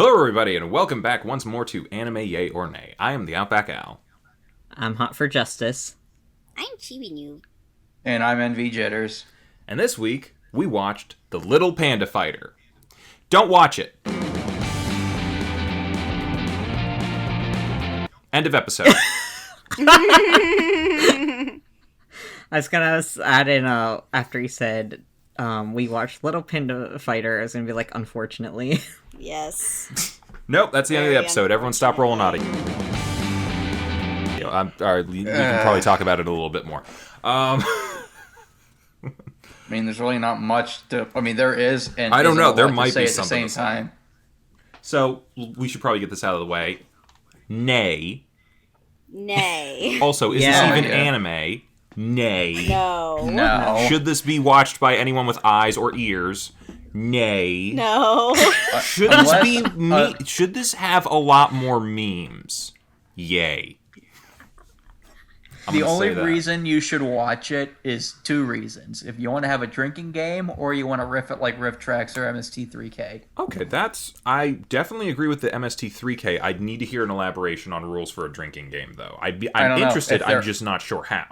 Hello, everybody, and welcome back once more to Anime Yay or Nay. I am TheOutbackAl. I'm hot for justice. I'm cheating you. And I'm NV Jitters. And this week, we watched The Little Panda Fighter. Don't watch it. End of episode. I was gonna add in after he said we watched Little Panda Fighter. I was gonna be like, unfortunately. Yes. Nope, that's the end of the episode. Everyone stop rolling audio. We can probably talk about it a little bit more. I mean, there's really not much to... I mean, there is, and I don't know. There to might say be at the something same time. So, we should probably get this out of the way. Nay. Nay. Also, is Yeah. this even Yeah. anime? Nay. No. No. Should this be watched by anyone with eyes or ears? Nay. No. Should this be should this have a lot more memes? Yay. I'm The gonna only say that. reason you should watch it is two reasons. If you want to have a drinking game, or you want to riff it like Riff Tracks or MST3K. Okay, I definitely agree with the MST3K. I'd need to hear an elaboration on rules for a drinking game, though. I'm don't know. interested. If I'm they're- just not sure how.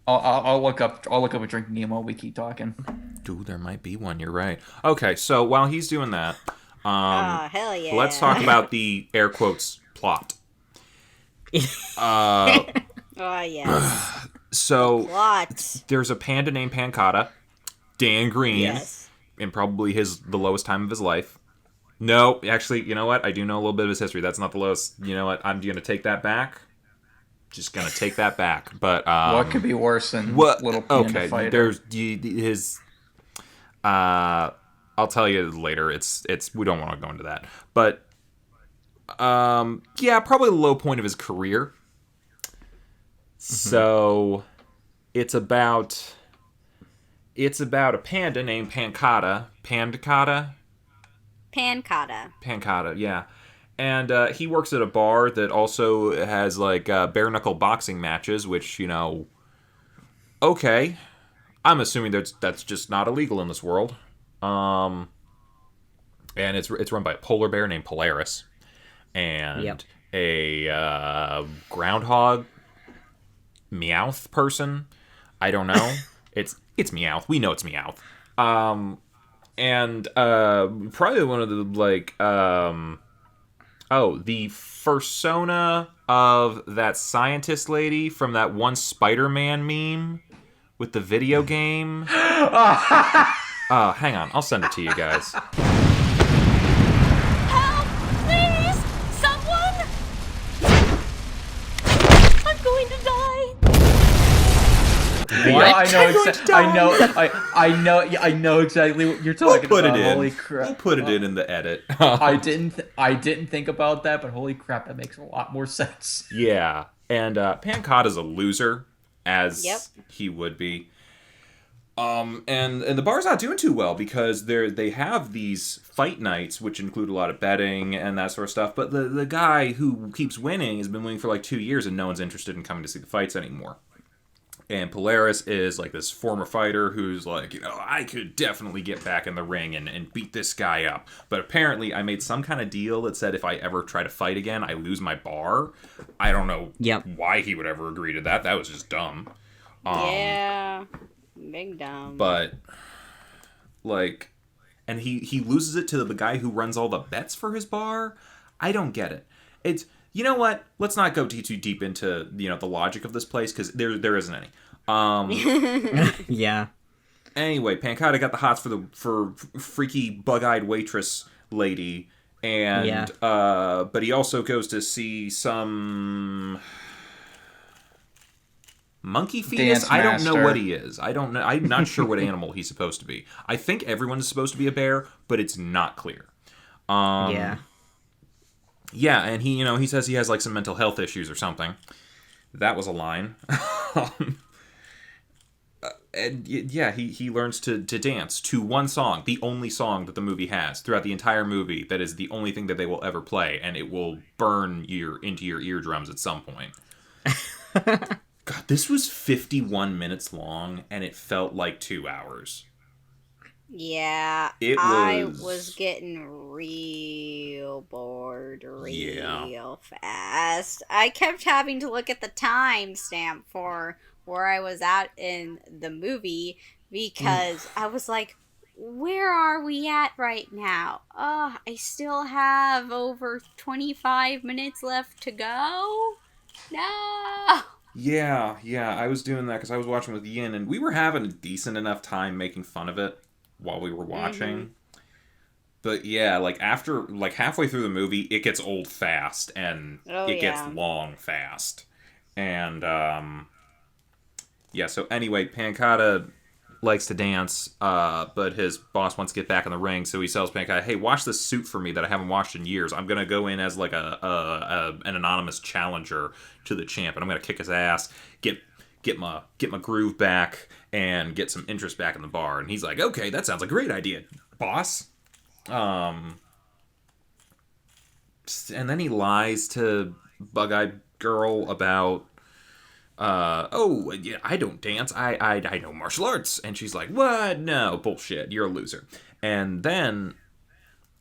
I'll look up a drinking game while we keep talking. Dude, there might be one. You're right. Okay, so while he's doing that, Oh, hell yeah. let's talk about the air quotes plot. Oh, yes. So What? there's a panda named Pancata, Dan Green, Yes. in probably the lowest time of his life. No, actually, you know what? I do know a little bit of his history. That's not the lowest. You know what? I'm going to take that back. Just going to take that back. But What could be worse than what? Little Panda Okay, Fighter? there's his. I'll tell you later. It's we don't want to go into that. But yeah, probably the low point of his career. So it's about a panda named Pancata. Pancata. Pancata, yeah. And he works at a bar that also has like bare knuckle boxing matches, which, you know, okay. I'm assuming that's just not illegal in this world. And it's run by a polar bear named Polaris, and Yep. a groundhog Meowth person. I don't know. it's Meowth. We know it's Meowth. And probably one of the the fursona of that scientist lady from that one Spider-Man meme with the video game. Hang on, I'll send it to you guys. Help! Please! Someone! I'm going to die! Yeah, I know exactly what you're talking We'll put about. it in. Holy crap! We'll put it in the edit. I didn't think about that, but holy crap, that makes a lot more sense. Yeah, and Pancata's a loser, as Yep. he would be. And the bar's not doing too well because they have these fight nights, which include a lot of betting and that sort of stuff. But the guy who keeps winning has been winning for like 2 years, and no one's interested in coming to see the fights anymore. And Polaris is like this former fighter who's like, you know, I could definitely get back in the ring and beat this guy up. But apparently I made some kind of deal that said if I ever try to fight again, I lose my bar. I don't know why he would ever agree to that. That was just dumb. Yeah. Big dumb. But, like, and he loses it to the guy who runs all the bets for his bar? I don't get it. It's... You know what? Let's not go too deep into, you know, the logic of this place, because there isn't any. Yeah. Anyway, Pancata got the hots for freaky bug-eyed waitress lady, and but he also goes to see some monkey fetus. Dance I don't know master. what he is. I don't know. I'm not sure what animal he's supposed to be. I think everyone is supposed to be a bear, but it's not clear. Yeah. Yeah, and he says he has like some mental health issues or something. That was a line. And yeah, he learns to dance to one song, the only song that the movie has throughout the entire movie. That is the only thing that they will ever play, and it will burn into your eardrums at some point. God, this was 51 minutes long, and it felt like 2 hours. Yeah, It I was- was getting real so bored Yeah. real fast. I kept having to look at the timestamp for where I was at in the movie because I was like, where are we at right now? Oh, I still have over 25 minutes left to go? No! Yeah, I was doing that because I was watching with Yin, and we were having a decent enough time making fun of it while we were watching. But yeah, like after, like halfway through the movie, it gets old fast, and it gets long fast. And, yeah, so anyway, Pancata likes to dance, but his boss wants to get back in the ring, so he tells Pancata, hey, wash this suit for me that I haven't washed in years. I'm going to go in as like an anonymous challenger to the champ, and I'm going to kick his ass, get my groove back, and get some interest back in the bar. And he's like, okay, that sounds like a great idea, boss. And then he lies to Bug-Eyed Girl about oh, yeah, I don't dance. I know martial arts. And she's like, what? No, bullshit. You're a loser. And then,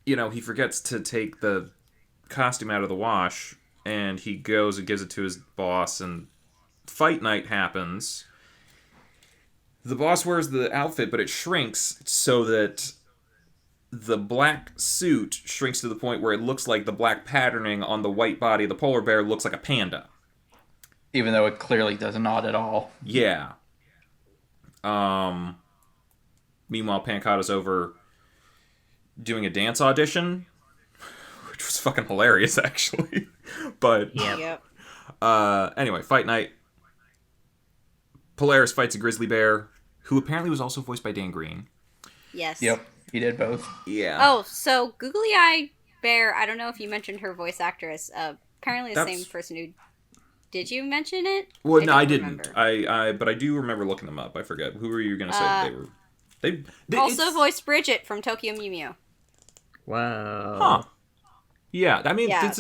he forgets to take the costume out of the wash, and he goes and gives it to his boss, and fight night happens. The boss wears the outfit, but it shrinks so that the black suit shrinks to the point where it looks like the black patterning on the white body of the polar bear looks like a panda. Even though it clearly does not at all. Yeah. Meanwhile, Pancata's over doing a dance audition, which was fucking hilarious, actually. But, anyway, fight night. Polaris fights a grizzly bear, who apparently was also voiced by Dan Green. Yes. Yep, he did both. Yeah. Oh, so Googly Eye Bear, I don't know if you mentioned her voice actress. Apparently the same person who... Did you mention it? Well, no, I didn't. But I do remember looking them up. I forget. Who were you going to say they were? They also voiced Bridget from Tokyo Mew Mew. Wow. Huh. Yeah, I mean, this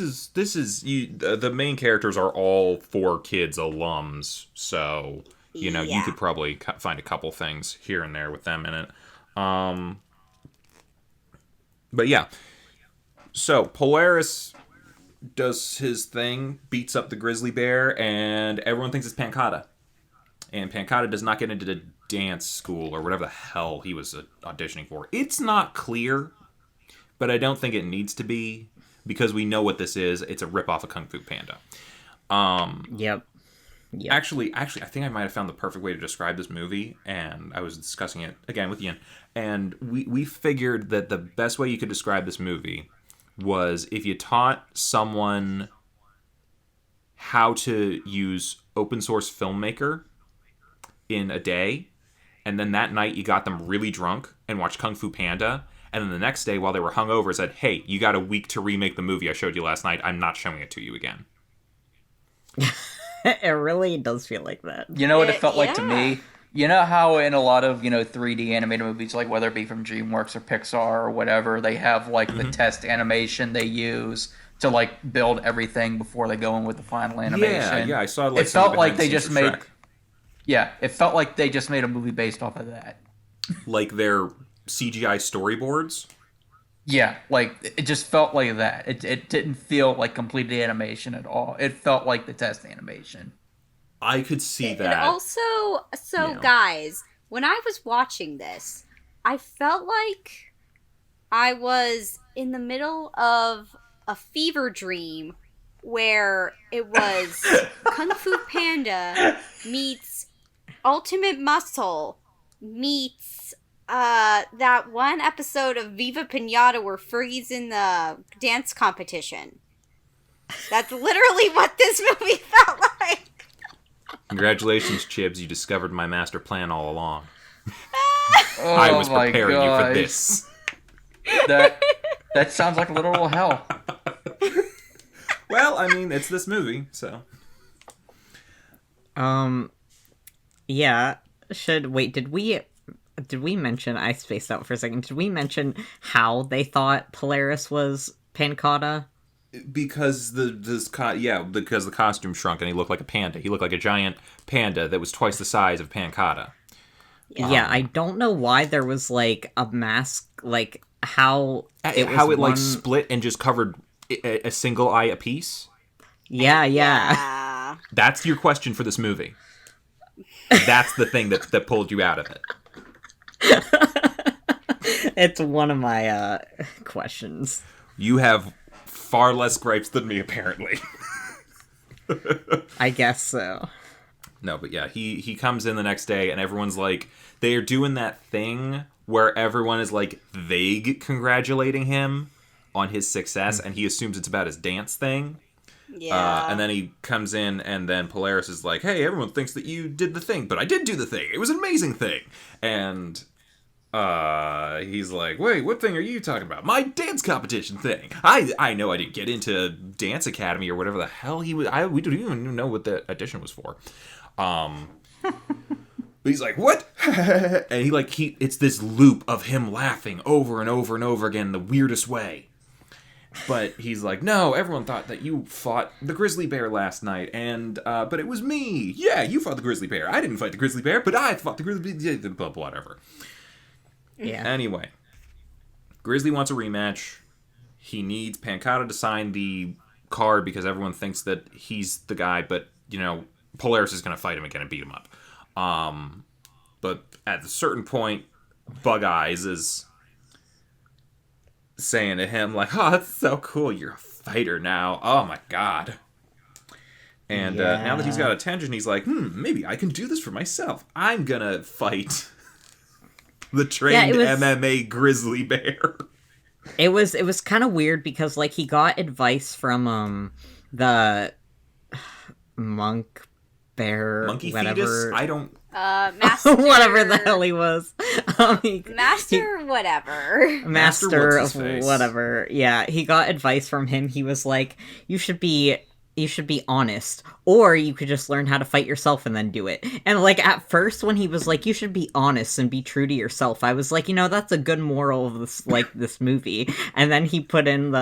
is the main characters are all 4Kids alums, so you could probably find a couple things here and there with them in it. But yeah, so Polaris does his thing, beats up the grizzly bear, and everyone thinks it's Pancata. And Pancata does not get into the dance school or whatever the hell he was auditioning for. It's not clear, but I don't think it needs to be, because we know what this is. It's a ripoff of Kung Fu Panda. Yep. Actually, I think I might have found the perfect way to describe this movie, and I was discussing it again with Ian, and we figured that the best way you could describe this movie was if you taught someone how to use open source Filmmaker in a day, and then that night you got them really drunk and watched Kung Fu Panda, and then the next day while they were hungover said, hey, you got a week to remake the movie I showed you last night. I'm not showing it to you again. It really does feel like that. You know what it felt like to me? You know how in a lot of, 3D animated movies, like whether it be from DreamWorks or Pixar or whatever, they have like the test animation they use to like build everything before they go in with the final animation. Yeah, I saw like it felt like they just made it felt like they just made a movie based off of that. Like their CGI storyboards? Yeah, like it just felt like that. It didn't feel like completed animation at all. It felt like the test animation. I could see that. And also, guys, when I was watching this, I felt like I was in the middle of a fever dream where it was Kung Fu Panda meets Ultimate Muscle meets that one episode of Viva Pinata where Fergie's in the dance competition. That's literally what this movie felt like. Congratulations, Chibs. You discovered my master plan all along. I was preparing you for this. That sounds like literal hell. Well, I mean, it's this movie, so. Yeah. Did we mention, I spaced out for a second, did we mention how they thought Polaris was Pancata? Because because the costume shrunk and he looked like a panda. He looked like a giant panda that was twice the size of Pancata. Yeah, I don't know why there was like a mask, like how it was how it like one... split and just covered a single eye apiece. Yeah. That's your question for this movie. That's the thing that pulled you out of it. It's one of my questions. You have far less gripes than me, apparently. I guess so. No, but yeah, he comes in the next day, and everyone's like, they are doing that thing where everyone is like vague congratulating him on his success, and he assumes it's about his dance thing. Yeah. And then he comes in, and then Polaris is like, hey, everyone thinks that you did the thing, but I did do the thing. It was an amazing thing. And he's like, wait, what thing are you talking about? My dance competition thing. I know I didn't get into Dance Academy or whatever the hell we don't even know what the audition was for. But he's like, what? And it's this loop of him laughing over and over and over again in the weirdest way. But he's like, no, everyone thought that you fought the grizzly bear last night, and but it was me. Yeah, you fought the grizzly bear. I didn't fight the grizzly bear, but I fought the grizzly bear. Whatever. Yeah. Anyway, Grizzly wants a rematch. He needs Pancata to sign the card because everyone thinks that he's the guy, but, Polaris is going to fight him again and beat him up. But at a certain point, Bug Eyes is saying to him, like, oh, that's so cool. You're a fighter now. Oh, my God. And now that he's got attention, he's like, maybe I can do this for myself. I'm going to fight the trained MMA grizzly bear. It was kind of weird because, like, he got advice from the monk bear, monkey whatever. Fetus? I don't... Master... whatever the hell he was. Master of whatever. Yeah, he got advice from him. He was like, you should be honest, or you could just learn how to fight yourself and then do it. And like at first when he was like, you should be honest and be true to yourself, I was like, that's a good moral of this movie. And then he put in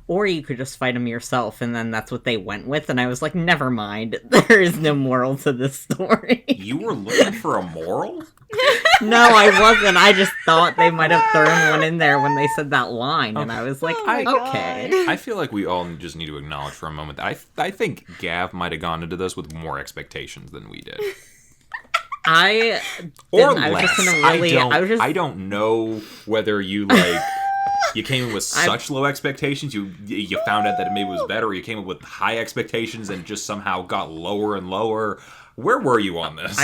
or you could just fight him yourself, and then that's what they went with, and I was like, never mind, there is no moral to this story. You were looking for a moral? No, I wasn't. I just thought they might have thrown one in there when they said that line, and I was like, okay. I feel like we all just need to acknowledge for a moment that I think Gav might have gone into this with more expectations than we did. I don't know whether you you came in with such low expectations, you found out that it maybe was better, or you came in with high expectations and just somehow got lower and lower. Where were you on this?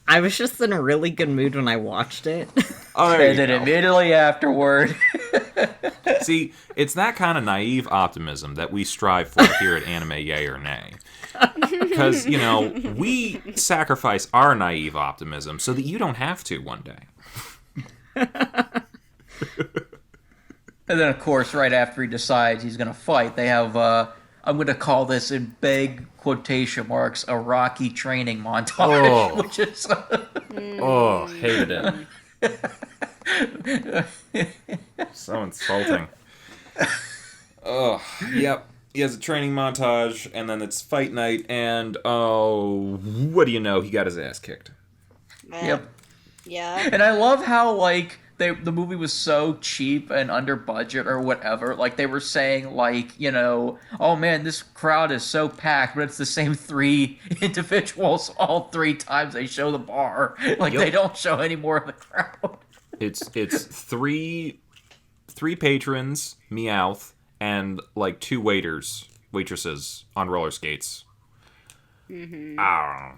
I was just in a really good mood when I watched it. And then immediately afterward. See, it's that kind of naive optimism that we strive for here at Anime Yay or Nay. Because, we sacrifice our naive optimism so that you don't have to one day. And then, of course, right after he decides he's going to fight, they have, I'm going to call this in big quotation marks, a Rocky training montage. Which is... hated it. So insulting. Yep. He has a training montage, and then it's fight night, and what do you know? He got his ass kicked. Yep. Yeah. And I love how, the movie was so cheap and under budget or whatever. Like, they were saying, oh man, this crowd is so packed, but it's the same 3 individuals all 3 times they show the bar. They don't show any more of the crowd. It's 3 patrons, Meowth, and 2 waitresses on roller skates. Mm-hmm. I don't know.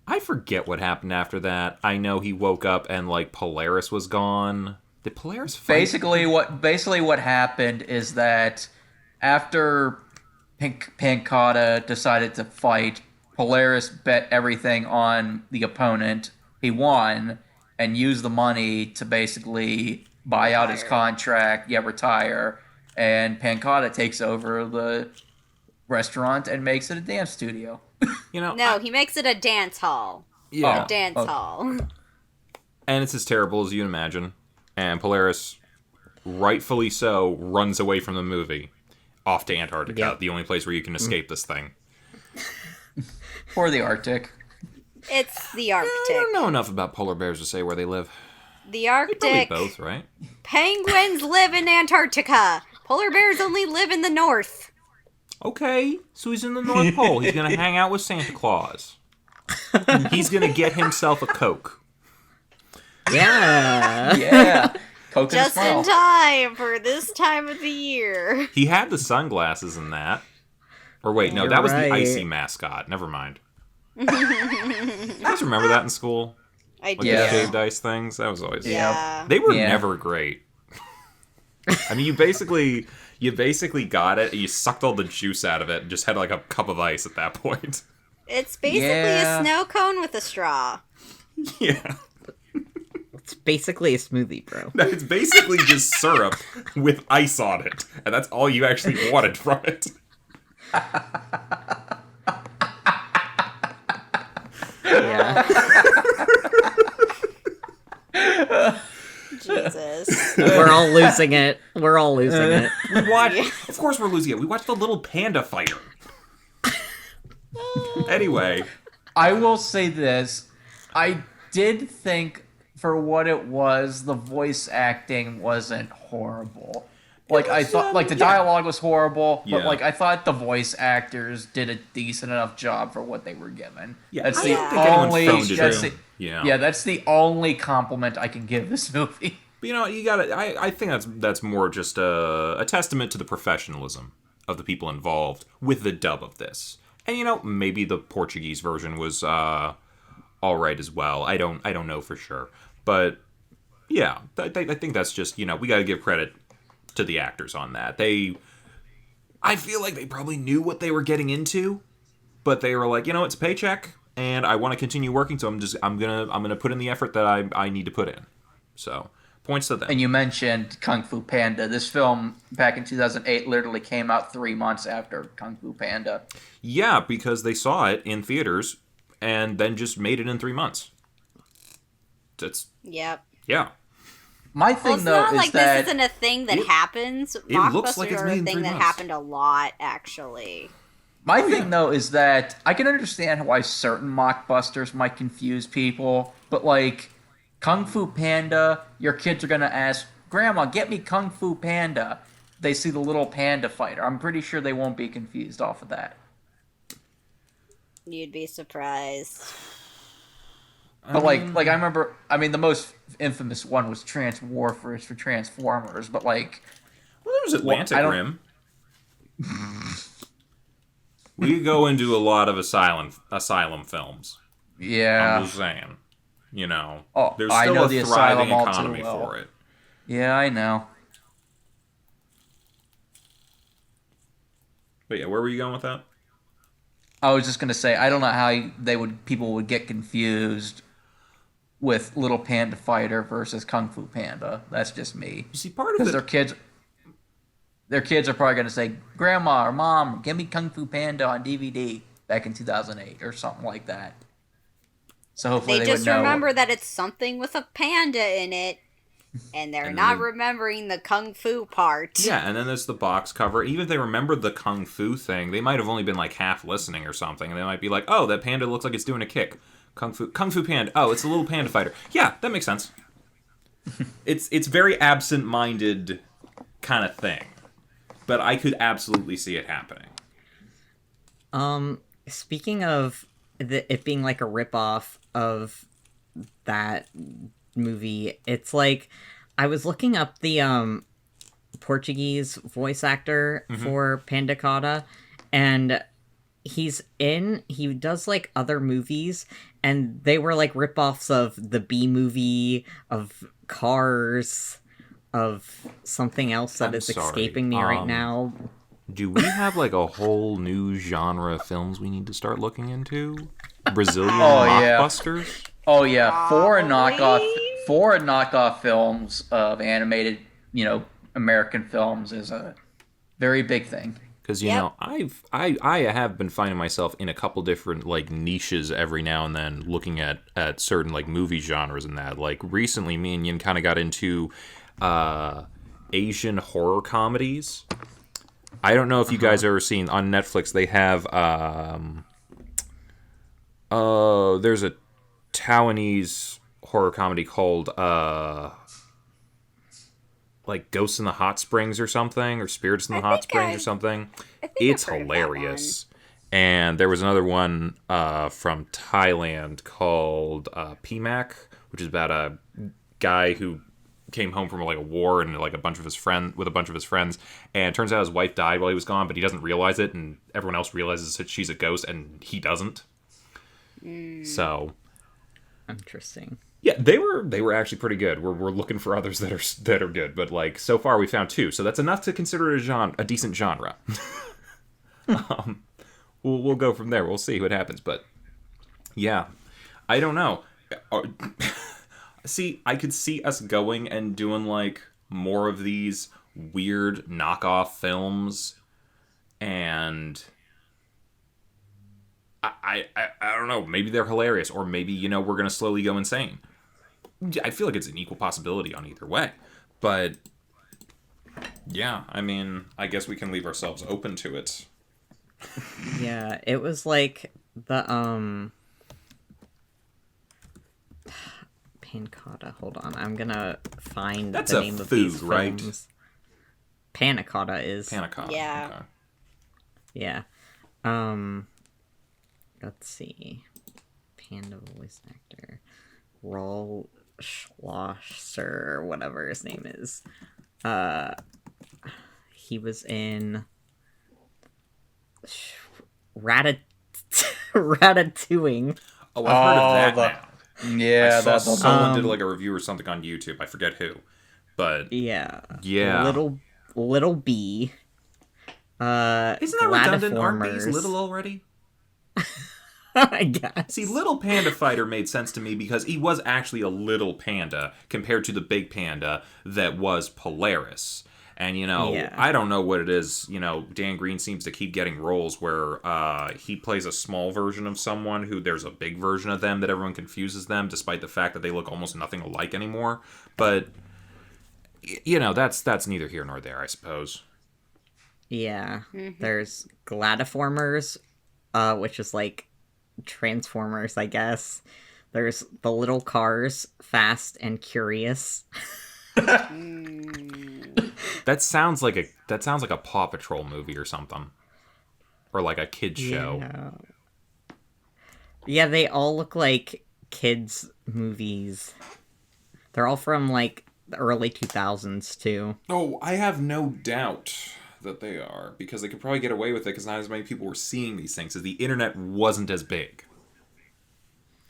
I forget what happened after that. I know he woke up and Polaris was gone. Did Polaris fight? Basically what happened is that after Pancata decided to fight, Polaris bet everything on the opponent. He won and used the money to basically buy out his contract, retire, and Pancata takes over the restaurant and makes it a dance studio. No, he makes it a dance hall. Yeah. A dance hall. And it's as terrible as you imagine. And Polaris, rightfully so, runs away from the movie off to Antarctica, the only place where you can escape this thing. Or the Arctic. It's the Arctic. I don't know enough about polar bears to say where they live. The Probably Arctic. both, right? Penguins live in Antarctica. Polar bears only live in the north. Okay, so he's in the North Pole. He's gonna hang out with Santa Claus. He's gonna get himself a Coke. Yeah. Yeah. Coke and Just smile. in time for this time of the year. He had the sunglasses in that. Or wait, no, You're that was right. the icy mascot. Never mind. You guys remember that in school? I Like do. the Yeah. shaved ice things? That was always... Yeah. They were Yeah. never great. I mean, you basically got it, you sucked all the juice out of it, and just had like a cup of ice at that point. It's basically Yeah. a snow cone with a straw. Yeah. It's basically a smoothie, bro. It's basically just syrup with ice on it. And that's all you actually wanted from it. Yeah. Jesus. We're all losing it. We're all losing it. We watched... Of course we're losing it. We watched the little panda fighter. Anyway. I will say this. I did think, for what it was, the voice acting wasn't horrible. Like, I thought, like, the dialogue was horrible, but, Yeah. like, I thought the voice actors did a decent enough job for what they were given. Yeah, That's I the don't think anyone only... phoned it That's in. the, Yeah. that's the only compliment I can give this movie. But you know, you gotta... I think that's more just a testament to the professionalism of the people involved with the dub of this. And you know, maybe the Portuguese version was all right as well. I don't know for sure. But yeah, I think that's just, you know, we gotta give credit to the actors on that. I feel like they probably knew what they were getting into, but they were like, you know, it's a paycheck, and I want to continue working, so I'm gonna put in the effort that I need to put in. So points to them. And you mentioned Kung Fu Panda. This film, back in 2008, literally came out 3 months after Kung Fu Panda. Yeah, because they saw it in theaters and then just made it in 3 months. That's Yep. yeah. My Well, thing, it's though, not is like that... this isn't a thing that happens. it looks like Blockbusters it's are made a in thing 3 that months. happened a lot, actually. My thing, though, is that I can understand why certain mockbusters might confuse people, but, like, Kung Fu Panda, your kids are going to ask, Grandma, get me Kung Fu Panda. They see the little panda fighter. I'm pretty sure they won't be confused off of that. You'd be surprised. But, like I remember, I mean, the most infamous one was Transwarfers for Transformers, but, like... Well, there was Atlantic I don't- Rim. We go into a lot of asylum films. Yeah. I'm just saying. You know, Oh, there's I still know a the thriving asylum all too economy well. for it. Yeah, I know. But yeah, where were you going with that? I was just gonna say, I don't know how people would get confused with Little Panda Fighter versus Kung Fu Panda. That's just me. You see, part of Because it... their kids are probably gonna say, Grandma or Mom, give me Kung Fu Panda on DVD back in 2008 or something like that. So hopefully They they just would know. remember that it's something with a panda in it, and they're And not then- remembering the kung fu part. Yeah, and then there's the box cover. Even if they remembered the Kung Fu thing, they might have only been like half listening or something. And they might be like, oh, that panda looks like it's doing a kick. Kung Fu Panda. Oh, it's a little panda fighter. Yeah, that makes sense. It's very absent-minded kind of thing. But I could absolutely see it happening. Speaking of it being like a ripoff of that movie, it's like I was looking up the Portuguese voice actor for Panda Cotta, and he does like other movies, and they were like ripoffs of the B movie, of Cars, of something else that I'm is sorry. escaping me right now. Do we have like a whole new genre of films we need to start looking into? Brazilian Oh, yeah. mockbusters? Oh yeah, foreign Probably. knockoff films of animated, American films is a very big thing. Because you Yep. know, I have been finding myself in a couple different like niches every now and then, looking at certain like movie genres and that. Like recently, me and Yin kind of got into Asian horror comedies. I don't know if you guys ever seen on Netflix. They have there's a Taiwanese horror comedy called like Ghosts in the Hot Springs or something, or Spirits in the Hot Springs or something. I think It's I've heard of that hilarious. And there was another one from Thailand called PMAC, which is about a guy who came home from like a war and like a bunch of his friends, and it turns out his wife died while he was gone, but he doesn't realize it, and everyone else realizes that she's a ghost and he doesn't. So interesting. yeah, they were actually pretty good. We're looking for others that are good, but like so far we found 2, so that's enough to consider it a decent genre. We'll go from there. We'll see what happens, but yeah, I don't know. See, I could see us going and doing like more of these weird knockoff films, and I don't know. Maybe they're hilarious, or maybe we're gonna slowly go insane. I feel like it's an equal possibility on either way, but yeah, I mean, I guess we can leave ourselves open to it. Yeah, it was like the Pancotta. Hold on, I'm gonna find That's the a name of food, these films. right? Panna Cotta is. Panna Cotta. Yeah. Okay. Yeah. Let's see. Panda voice actor. Roll Schlosser, or whatever his name is. He was in Ratatouille. Oh, I've heard of that now. Yeah, I saw someone did like a review or something on YouTube. I forget who, but yeah. Little B. Isn't that redundant? Aren't bees little already? I guess. See, Little Panda Fighter made sense to me because he was actually a little panda compared to the big panda that was Polaris. And, I don't know what it is. Dan Green seems to keep getting roles where he plays a small version of someone who there's a big version of them that everyone confuses them, despite the fact that they look almost nothing alike anymore. But, that's neither here nor there, I suppose. Yeah. There's Gladiformers, which is like Transformers, I guess. There's the little cars, Fast and Curious. That sounds like a Paw Patrol movie or something, or like a kids show. Yeah, they all look like kids movies. They're all from like the early 2000s too. Oh, I have no doubt that they are, because they could probably get away with it because not as many people were seeing these things, as the internet wasn't as big.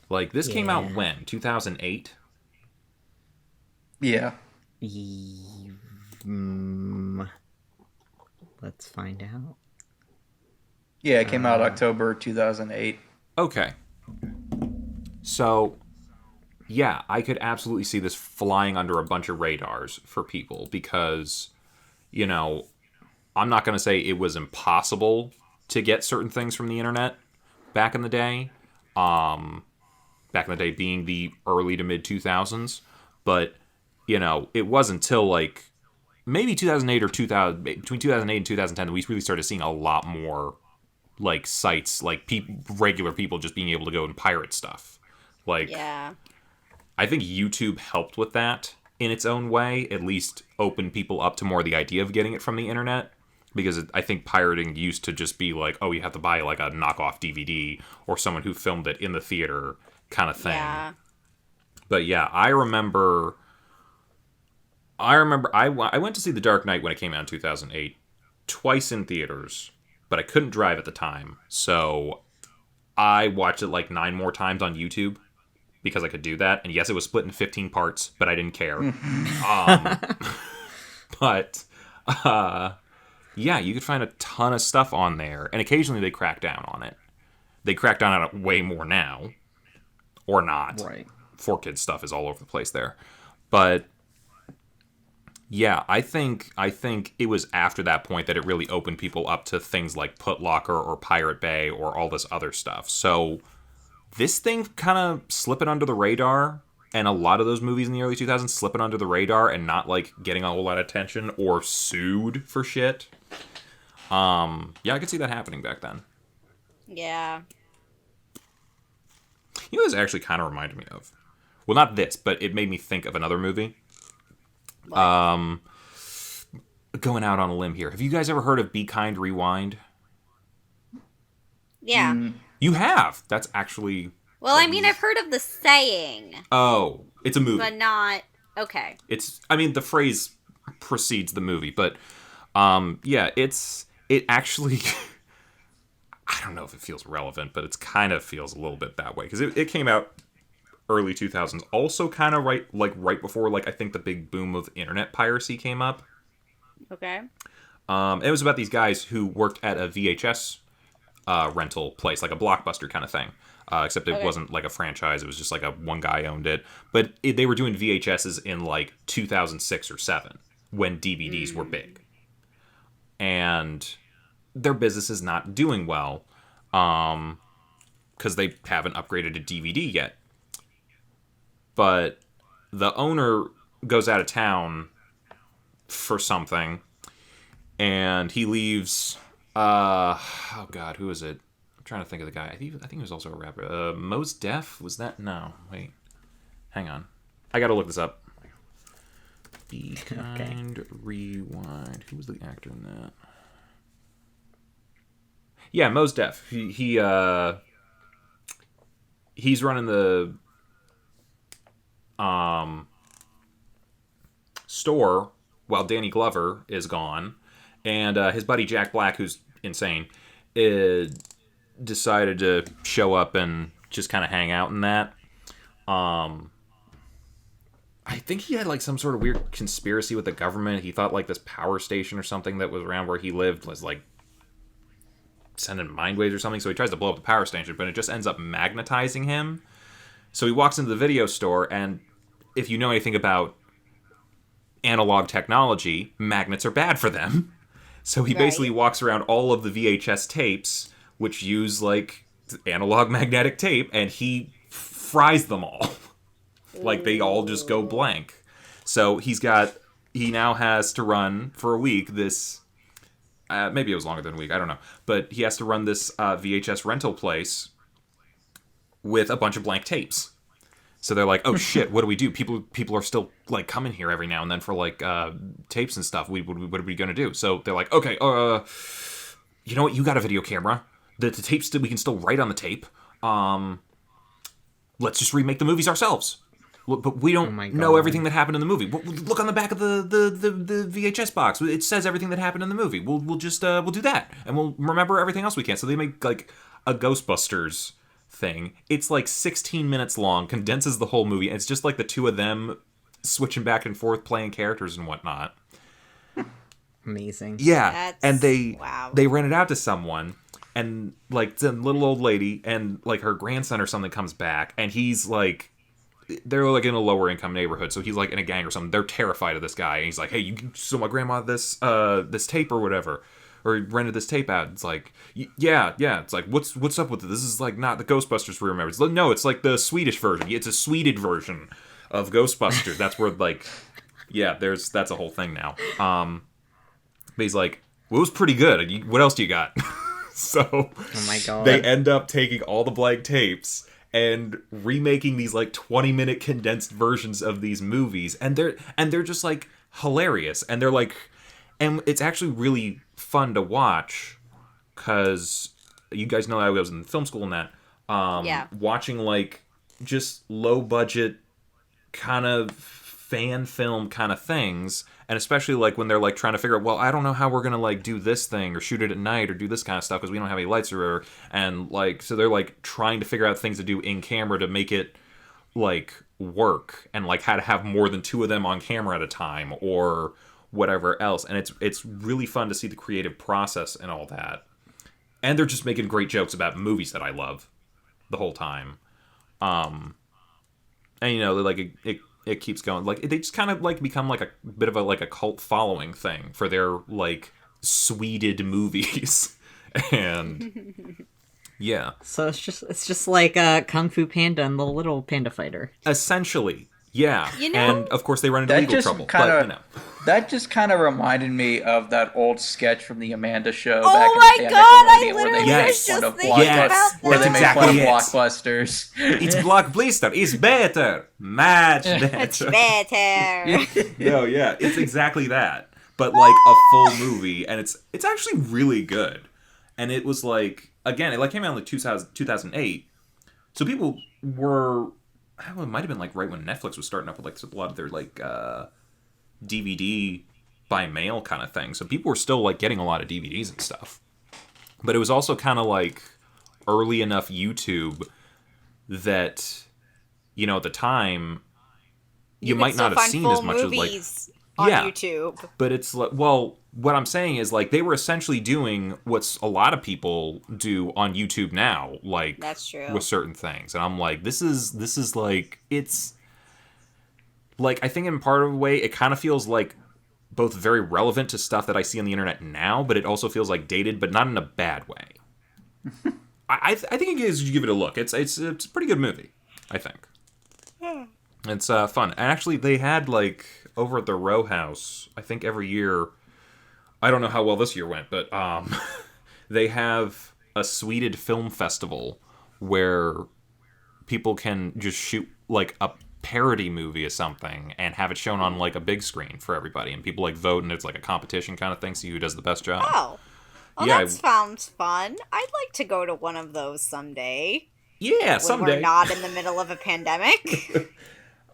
Like, this came out when? 2008? Yeah. Let's find out. Yeah, it came out October 2008. Okay. So, yeah, I could absolutely see this flying under a bunch of radars for people because, I'm not going to say it was impossible to get certain things from the internet back in the day. Back in the day being the early to mid 2000s. But, it wasn't until like maybe 2008 or between 2008 and 2010 that we really started seeing a lot more like sites, like regular people just being able to go and pirate stuff. Like, yeah. I think YouTube helped with that in its own way, at least opened people up to more the idea of getting it from the internet. Because I think pirating used to just be like, oh, you have to buy like a knockoff DVD or someone who filmed it in the theater kind of thing. Yeah. But yeah, I remember I went to see The Dark Knight when it came out in 2008, twice in theaters, but I couldn't drive at the time. So I watched it like 9 more times on YouTube because I could do that. And yes, it was split in 15 parts, but I didn't care. But yeah, you could find a ton of stuff on there, and occasionally they crack down on it. They crack down on it way more now, or not. Right. 4Kids stuff is all over the place there. But yeah, I think it was after that point that it really opened people up to things like Putlocker or Pirate Bay or all this other stuff. So this thing kind of slipping under the radar, and a lot of those movies in the early 2000s slipping under the radar and not like getting a whole lot of attention or sued for shit. Yeah, I could see that happening back then. Yeah. This actually kind of reminded me of Well, not this, but it made me think of another movie. What? Going out on a limb here. Have you guys ever heard of Be Kind, Rewind? Yeah. You have. That's actually... Well, I mean, I've heard of the saying. Oh, it's a movie. But not... Okay. The phrase precedes the movie, but, it actually... I don't know if it feels relevant, but it kind of feels a little bit that way. Because it came out early 2000s. Also kind of right before, I think the big boom of internet piracy came up. Okay. It was about these guys who worked at a VHS rental place, like a Blockbuster kind of thing. Except it wasn't like a franchise. It was just like one guy owned it. But they were doing VHSs in 2006 or 7 when DVDs were big. And their business is not doing well because they haven't upgraded to DVD yet. But the owner goes out of town for something, and he leaves... oh God, who is it? I'm trying to think of the guy. I think he was also a rapper. Mos Def? Was that? No, wait. Hang on. I gotta look this up. Be Kind, Rewind. Who was the actor in that? Yeah, Mos Def. He's running the store while Danny Glover is gone, and his buddy Jack Black, who's insane, decided to show up and just kind of hang out in that. I think he had some sort of weird conspiracy with the government. He thought this power station or something that was around where he lived was sending mind waves or something. So he tries to blow up the power station, but it just ends up magnetizing him. So he walks into the video store, and if you know anything about analog technology, magnets are bad for them. So he basically walks around all of the VHS tapes, which use analog magnetic tape, and he fries them all. They all just go blank. So he now has to run for a week this, maybe it was longer than a week, I don't know. But he has to run this VHS rental place with a bunch of blank tapes. So they're like, oh shit, what do we do? People are still coming here every now and then for tapes and stuff. What are we gonna do? So they're like, okay, you know what? You got a video camera. The tapes we can still write on the tape. Let's just remake the movies ourselves. But we don't know everything that happened in the movie. Look on the back of the VHS box. It says everything that happened in the movie. We'll do that, and we'll remember everything else we can. So they make a Ghostbusters thing. It's 16 minutes long, condenses the whole movie, and it's just the two of them switching back and forth, playing characters and whatnot. Amazing. Yeah, and they rent it out to someone, and the little old lady and her grandson or something comes back, and he's they're in a lower income neighborhood, so he's in a gang or something. They're terrified of this guy, and he's like, hey, you can show my grandma this tape or whatever, or rented this tape out. It's yeah. It's what's up with it? This is not the Ghostbusters we remember. It's no, it's the Swedish version. It's a Swedish version of Ghostbusters. That's where that's a whole thing now. But he's well, it was pretty good. What else do you got? So oh my God. They end up taking all the blank tapes and remaking these 20-minute condensed versions of these movies, and they're just hilarious, and they're and it's actually really fun to watch, because you guys know I was in film school and that watching just low budget kind of fan film kind of things, and especially when they're trying to figure out, well, I don't know how we're gonna do this thing or shoot it at night or do this kind of stuff because we don't have any lights or whatever. And so they're trying to figure out things to do in camera to make it work, and how to have more than two of them on camera at a time or whatever else. And it's really fun to see the creative process and all that. And they're just making great jokes about movies that I love the whole time. And it keeps going. They just kind of become a bit of a cult following thing for their Sweded movies. And yeah. So it's just like Kung Fu Panda and the Little Panda Fighter. Essentially. Yeah, You know? and of course they run into That legal just trouble. kinda- But you know, That just kind of reminded me of that old sketch from the Amanda Show. Oh back my in the day on God, I Nickelodeon, where they literally made was fun just of thinking Yes, about where they this. made that's fun of exactly blockbusters. it's Blockbuster. It's better, much It's better. better. No, yeah, it's exactly that, but like a full movie, and it's actually really good. And it was like, again, it like came out in like 2008, so people were, I don't know, it might have been like right when Netflix was starting up with like a lot of their like DVD by mail kind of thing. So people were still like getting a lot of DVDs and stuff. But it was also kind of like early enough YouTube that, you know, at the time you might not have seen as much as like on yeah, YouTube. but it's like, well, what I'm saying is like they were essentially doing what's a lot of people do on YouTube now, like That's true. with certain things, and I'm like, this is like, it's like, I think in part of a way it kind of feels like both very relevant to stuff that I see on the internet now, but it also feels like dated, but not in a bad way. I think you guys should give it a look. It's a pretty good movie, I think. It's fun. And actually, they had like over at the Row House, I think every year, I don't know how well this year went, but they have a Swedish film festival where people can just shoot like a parody movie of something and have it shown on like a big screen for everybody, and people like vote, and it's like a competition kind of thing, see who does the best job. Oh. Well, Yeah, that sounds fun. I'd like to go to one of those someday. Yeah, When someday. we're not in the middle of a pandemic.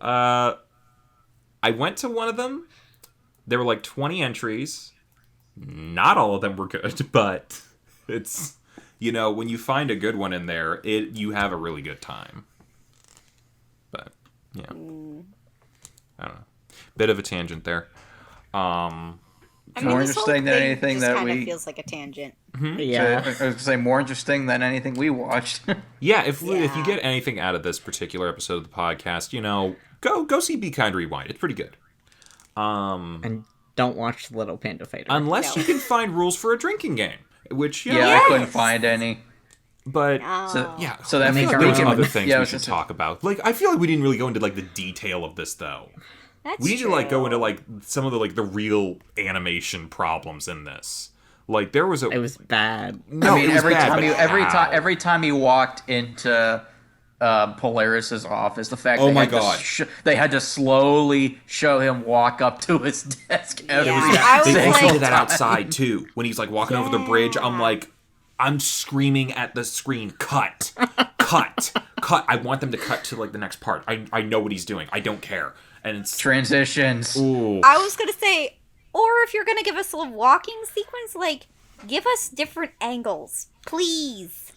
I went to one of them. There were like 20 entries. Not all of them were good, but it's, you know, when you find a good one in there, you have a really good time. But yeah, I don't know. Bit of a tangent there. I mean, More this whole interesting than thing anything just that kind we- of feels like a tangent. Yeah. I was going to say more interesting than anything we watched. Yeah, if you Yeah. get anything out of this particular episode of the podcast, you know, go see Be Kind Rewind. It's pretty good. And don't watch Little Panda Fighter. Unless No. you can find rules for a drinking game, which, you know, Yeah, Yes. I couldn't find any. but Oh. yeah, So that I feel means like we there's can- other things yeah, I we was should just- talk about. Like, I feel like we didn't really go into like the detail of this though. That's We need true. to like go into like some of the like the real animation problems in this. Like there was a It was bad. no, I mean, it was bad, but every time he walked into Polaris's office, the fact Oh they my had God. they had to slowly show him walk up to his desk. Every Yeah, I was they also like- did that outside too when he's like walking over the bridge. I'm Yeah. like, I'm screaming at the screen, cut, cut. I want them to cut to like the next part. I know what he's doing. I don't care. And it's transitions. ooh. I was gonna say, or if you're gonna give us a walking sequence, like, give us different angles, please,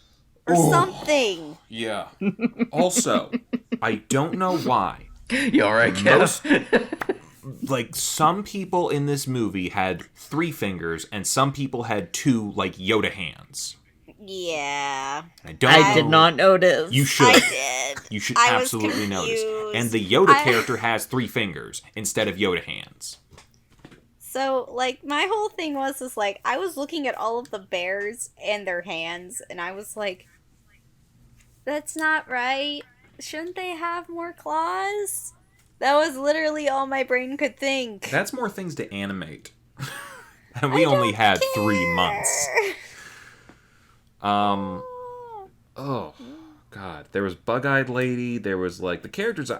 or something. Yeah. Also, I don't know why. You all right, Kev? Most, like, some people in this movie had 3 fingers, and some people had 2, like, Yoda hands. Yeah, I don't I know. did not notice. You should. I did. You should I was absolutely notice. confused. And the Yoda character has 3 fingers instead of Yoda hands. So, like, my whole thing was like, I was looking at all of the bears and their hands, and I was like, that's not right. Shouldn't they have more claws? That was literally all my brain could think. That's more things to animate. And we only had 3 months. Oh, God. There was Bug-Eyed Lady. There was, like, the characters.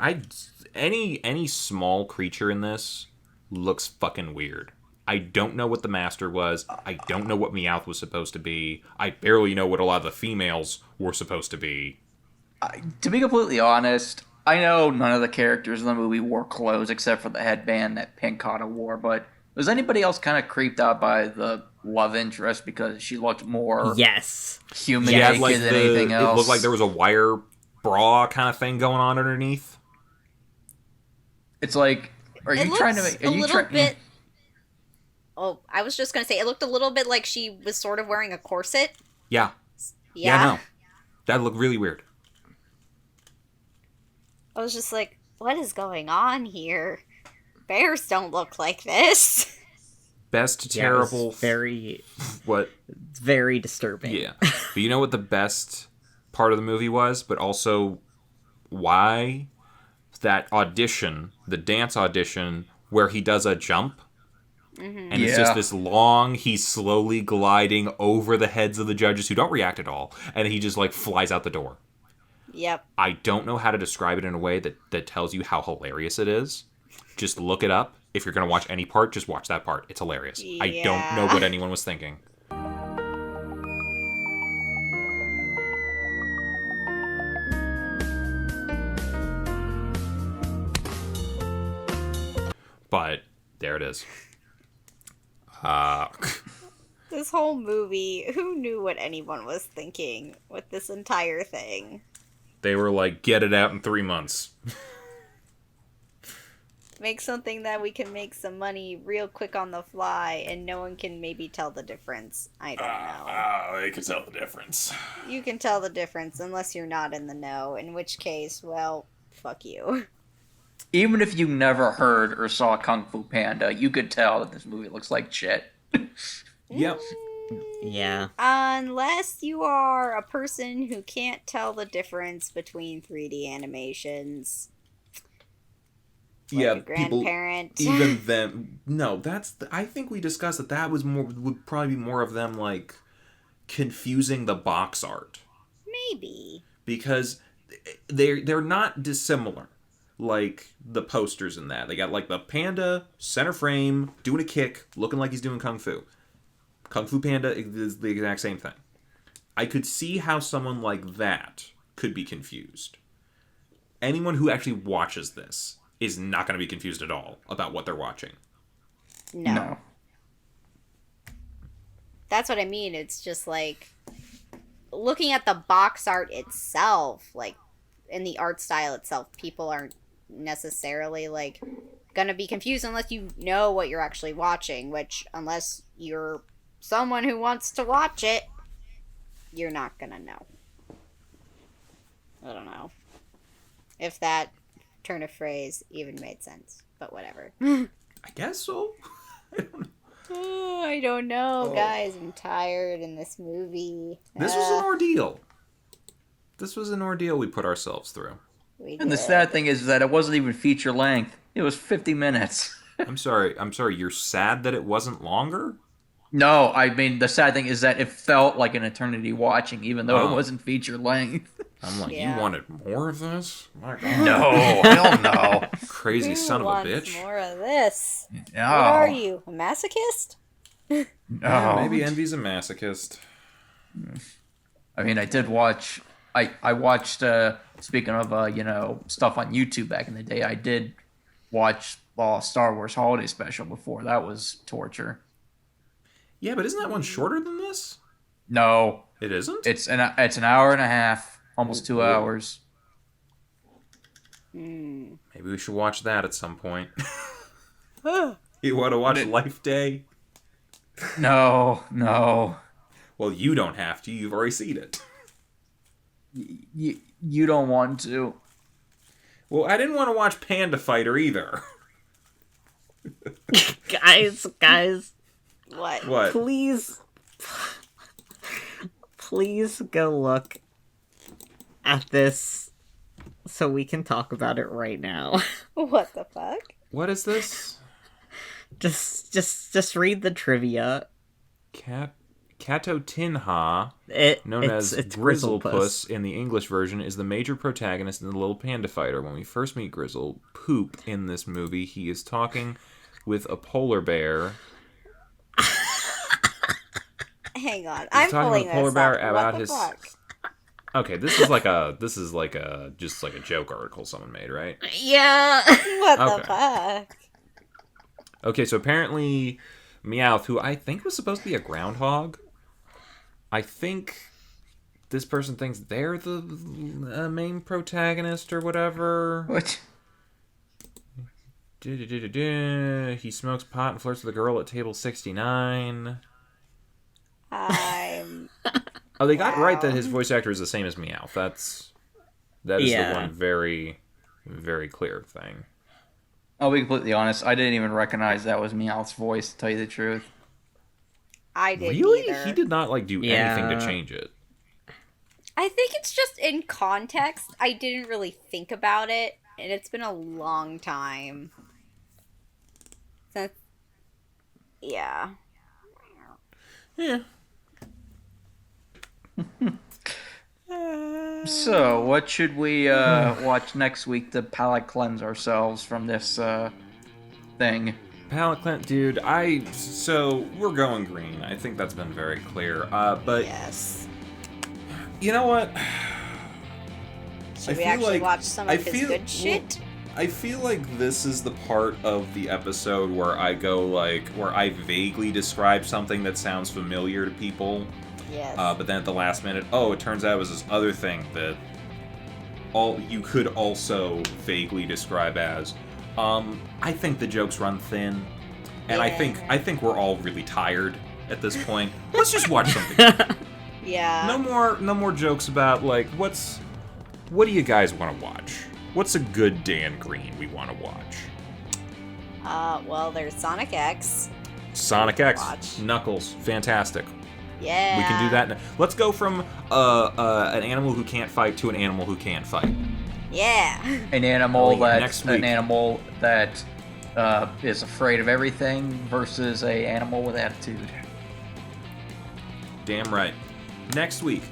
Any small creature in this looks fucking weird. I don't know what the master was. I don't know what Meowth was supposed to be. I barely know what a lot of the females were supposed to be. To be completely honest, I know none of the characters in the movie wore clothes except for the headband that Pinkata wore, but was anybody else kind of creeped out by the love interest because she looked more Yes. human She had, naked like, than anything else? It looked like there was a wire bra kind of thing going on underneath. It's like, are It you trying to looks make? Are a you little trying? bit. Oh, I was just gonna say it looked a little bit like she was sort of wearing a corset. Yeah. Yeah, No. That looked really weird. I was just like, what is going on here? Bears don't look like this. Best Yeah, it was terrible. What? very disturbing. Yeah. But you know what the best part of the movie was, but also why? that audition, the dance audition, where he does a jump. And it's just this long, he's slowly gliding over the heads of the judges who don't react at all. And he just, like, flies out the door. Yep. I don't know how to describe it in a way that tells you how hilarious it is. Just look it up. If you're going to watch any part, just watch that part. It's hilarious. Yeah. I don't know what anyone was thinking. But there it is. This whole movie, who knew what anyone was thinking with this entire thing? They were like, get it out in 3 months. Make something that we can make some money real quick on the fly, and no one can maybe tell the difference. I don't know. They can tell the difference. You can tell the difference unless you're not in the know, in which case, well, fuck you. Even if you never heard or saw Kung Fu Panda, you could tell that this movie looks like shit. Yep. Yeah. Unless you are a person who can't tell the difference between 3D animations. Like Yeah, a grandparent. people, even them. No, I think we discussed that would probably be more of them, like, confusing the box art. Maybe. Because they're not dissimilar. Like the posters in that. They got like the panda, center frame, doing a kick, looking like he's doing Kung Fu. Kung Fu Panda is the exact same thing. I could see how someone like that could be confused. Anyone who actually watches this is not going to be confused at all about what they're watching. No. That's what I mean. It's just like looking at the box art itself, like in the art style itself, people aren't necessarily like gonna be confused unless you know what you're actually watching, which unless you're someone who wants to watch it, you're not gonna know. I don't know if that turn of phrase even made sense, but whatever. I guess so. I don't know, guys. I'm tired in this movie. This was an ordeal. This was an ordeal we put ourselves through. And the sad thing is that it wasn't even feature length. It was 50 minutes. I'm sorry. You're sad that it wasn't longer? No, I mean, the sad thing is that it felt like an eternity watching, even though it wasn't feature length. I'm like, You wanted more of this? My God. No, hell no. Crazy Who son of a wants bitch. more of this? No. What are you, a masochist? No. Yeah, maybe Envy's a masochist. I mean, I did watch... I watched, speaking of, stuff on YouTube back in the day, I did watch Star Wars Holiday Special before. That was torture. Yeah, but isn't that one shorter than this? No. It isn't? It's an hour and a half, almost 2 hours. Maybe we should watch that at some point. You want to watch Life Day? No. Well, you don't have to. You've already seen it. You don't want to. Well, I didn't want to watch Panda Fighter either. Guys. What? Please go look at this so we can talk about it right now. What the fuck? What is this? Just read the trivia. Kato Tinha, known as it's Grizzlepuss in the English version, is the major protagonist in The Little Panda Fighter. When we first meet Grizzle Poop in this movie, he is talking with a polar bear. Hang on, I'm talking pulling with a polar this bear up. about What the his. fuck? Okay, this is like a just like a joke article someone made, right? Yeah. What the Okay. fuck? Okay, so apparently Meowth, who I think was supposed to be a groundhog, I think this person thinks they're the main protagonist or whatever. What? He smokes pot and flirts with a girl at table 69. I'm... Oh, they got right that his voice actor is the same as Meowth. That is the one very, very clear thing. I'll be completely honest. I didn't even recognize that was Meowth's voice, to tell you the truth. I didn't Really? either. He did not do anything to change it. I think it's just in context. I didn't really think about it and it's been a long time since. Yeah. Yeah. So, what should we watch next week to palate cleanse ourselves from this thing? Palate cleanse, dude. So we're going green. I think that's been very clear. But Yes. you know what? Should we actually watch some of his good shit? I feel like this is the part of the episode where I go where I vaguely describe something that sounds familiar to people. Yes. But then at the last minute, it turns out it was this other thing that you could also vaguely describe as. I think the jokes run thin, and I think we're all really tired at this point. Let's just watch something. Yeah. No more jokes about what do you guys want to watch? What's a good Dan Green we want to watch? Well, there's Sonic X. Sonic X. Watch. Knuckles. Fantastic. Yeah. We can do that. Let's go from an animal who can't fight to an animal who can fight. Yeah. An animal that is afraid of everything versus a animal with attitude. Damn right. Next week,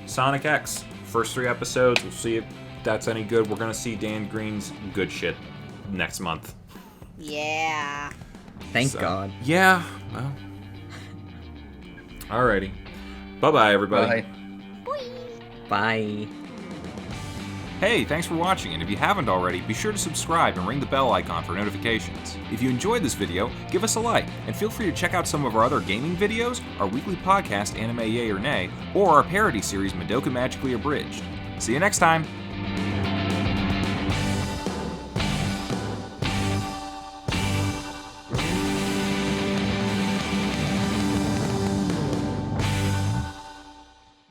Sonic X. First 3 episodes. We'll see if that's any good. We're gonna see Dan Green's good shit next month. Yeah. Thank God. Yeah. Well. Alrighty. Bye-bye, everybody. Bye. Bye. Hey, thanks for watching, and if you haven't already, be sure to subscribe and ring the bell icon for notifications. If you enjoyed this video, give us a like, and feel free to check out some of our other gaming videos, our weekly podcast, Anime Yay or Nay, or our parody series, Madoka Magically Abridged. See you next time!